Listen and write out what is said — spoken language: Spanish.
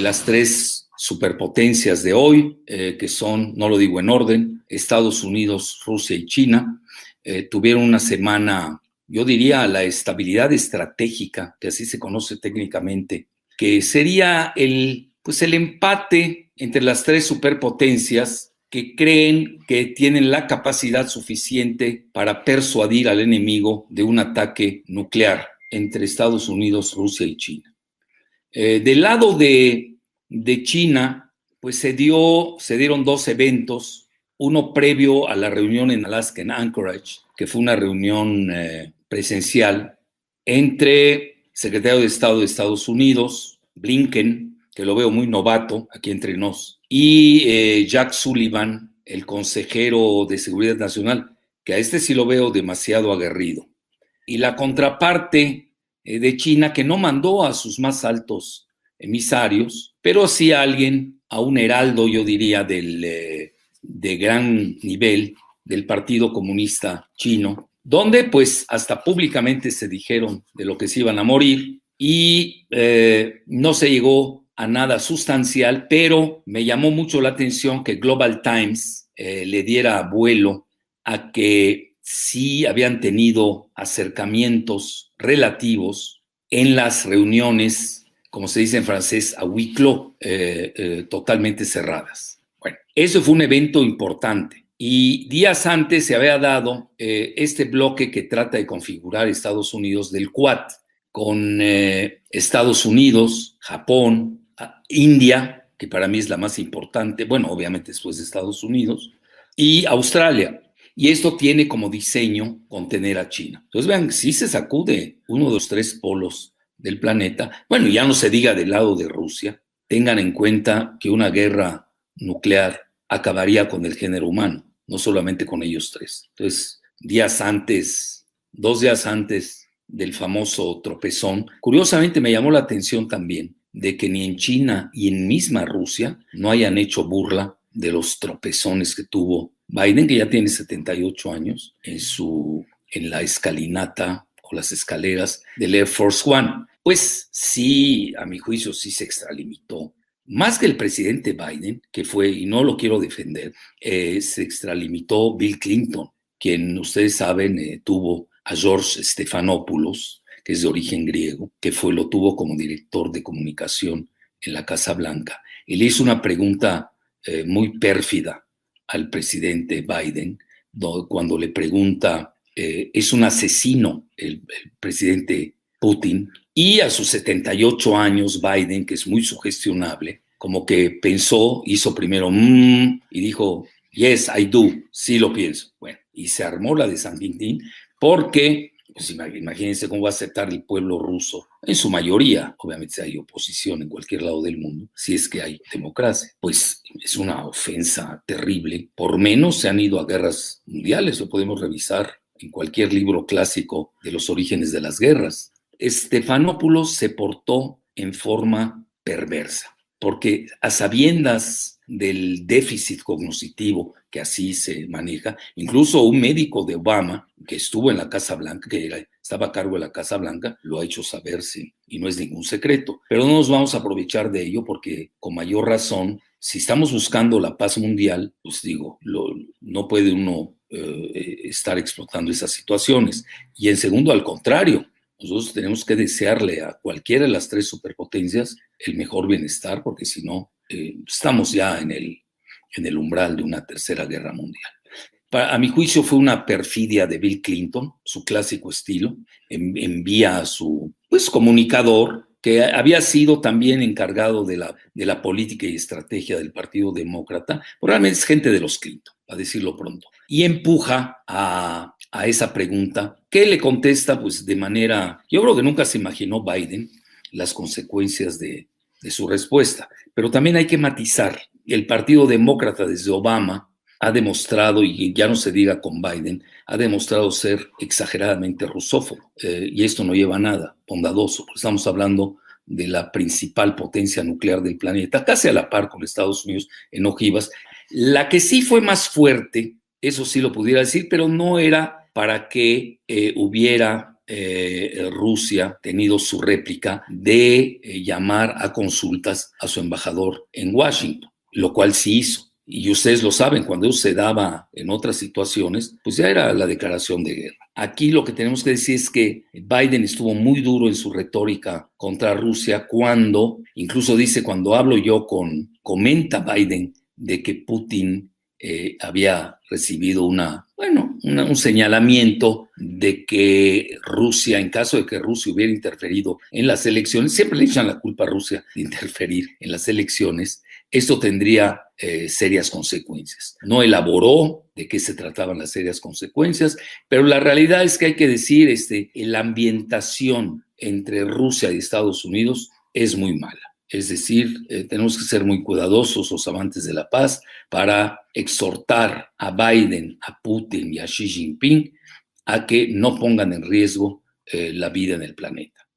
las tres superpotencias de hoy, que son, no lo digo en orden, Estados Unidos, Rusia y China, tuvieron una semana, yo diría, la estabilidad estratégica, que así se conoce técnicamente, que sería el empate entre las tres superpotencias que creen que tienen la capacidad suficiente para persuadir al enemigo de un ataque nuclear entre Estados Unidos, Rusia y China. Del lado de China, pues se dieron dos eventos, uno previo a la reunión en Alaska, en Anchorage, que fue una reunión presencial entre secretario de Estado de Estados Unidos, Blinken, que lo veo muy novato aquí entre nos, y Jack Sullivan, el consejero de Seguridad Nacional, que a este sí lo veo demasiado aguerrido. Y la contraparte de China, que no mandó a sus más altos emisarios, pero sí a alguien, a un heraldo, yo diría, de gran nivel del Partido Comunista Chino, donde pues hasta públicamente se dijeron de lo que se iban a morir y no se llegó a nada sustancial, pero me llamó mucho la atención que Global Times le diera vuelo a que sí habían tenido acercamientos relativos en las reuniones, como se dice en francés, a huis clos, totalmente cerradas. Bueno, eso fue un evento importante. Y días antes se había dado este bloque que trata de configurar Estados Unidos del Quad, con Estados Unidos, Japón, India, que para mí es la más importante, bueno, obviamente después de Estados Unidos, y Australia. Y esto tiene como diseño contener a China. Entonces, vean, si se sacude uno de los tres polos del planeta, bueno, ya no se diga del lado de Rusia, tengan en cuenta que una guerra nuclear acabaría con el género humano, no solamente con ellos tres. Entonces, dos días antes del famoso tropezón, curiosamente me llamó la atención también de que ni en China y en misma Rusia no hayan hecho burla de los tropezones que tuvo Biden, que ya tiene 78 años, en la escalinata o las escaleras del Air Force One. Pues sí, a mi juicio sí se extralimitó. Más que el presidente Biden, que fue, y no lo quiero defender, se extralimitó Bill Clinton, quien ustedes saben tuvo a George Stephanopoulos, que es de origen griego, que lo tuvo como director de comunicación en la Casa Blanca. Y le hizo una pregunta muy pérfida al presidente Biden, cuando le pregunta, es un asesino el presidente Putin, y a sus 78 años Biden, que es muy sugestionable, como que pensó, hizo primero y dijo, yes, I do, sí lo pienso. Bueno, y se armó la de San Quintín, porque pues imagínense cómo va a aceptar el pueblo ruso, en su mayoría, obviamente hay oposición en cualquier lado del mundo, si es que hay democracia, pues es una ofensa terrible. Por menos se han ido a guerras mundiales, lo podemos revisar en cualquier libro clásico de los orígenes de las guerras. Stephanopoulos se portó en forma perversa, porque a sabiendas del déficit cognitivo que así se maneja, incluso un médico de Obama que estuvo en la Casa Blanca, estaba a cargo de la Casa Blanca, lo ha hecho saberse y no es ningún secreto. Pero no nos vamos a aprovechar de ello porque con mayor razón, si estamos buscando la paz mundial, pues digo, no puede uno estar explotando esas situaciones. Y en segundo, al contrario, nosotros tenemos que desearle a cualquiera de las tres superpotencias el mejor bienestar, porque si no, estamos ya en el umbral de una tercera guerra mundial. A mi juicio fue una perfidia de Bill Clinton, su clásico estilo. Envía a su comunicador, que había sido también encargado de la política y estrategia del Partido Demócrata, realmente es gente de los Clinton, a decirlo pronto, y empuja a esa pregunta, que le contesta pues de manera, yo creo que nunca se imaginó Biden las consecuencias de su respuesta, pero también hay que matizar. El Partido Demócrata desde Obama ha demostrado, y ya no se diga con Biden, ha demostrado ser exageradamente rusófobo, y esto no lleva a nada bondadoso, porque estamos hablando de la principal potencia nuclear del planeta, casi a la par con Estados Unidos en ojivas. La que sí fue más fuerte, eso sí lo pudiera decir, pero no era para que hubiera Rusia tenido su réplica de llamar a consultas a su embajador en Washington, lo cual sí hizo. Y ustedes lo saben, cuando eso se daba en otras situaciones, pues ya era la declaración de guerra. Aquí lo que tenemos que decir es que Biden estuvo muy duro en su retórica contra Rusia cuando, incluso dice, cuando hablo yo comenta Biden de que Putin había recibido un señalamiento de que Rusia, en caso de que Rusia hubiera interferido en las elecciones, siempre le echan la culpa a Rusia de interferir en las elecciones, esto tendría serias consecuencias. No elaboró de qué se trataban las serias consecuencias, pero la realidad es que hay que decir, la ambientación entre Rusia y Estados Unidos es muy mala. Es decir, tenemos que ser muy cuidadosos los amantes de la paz para exhortar a Biden, a Putin y a Xi Jinping a que no pongan en riesgo la vida en el planeta.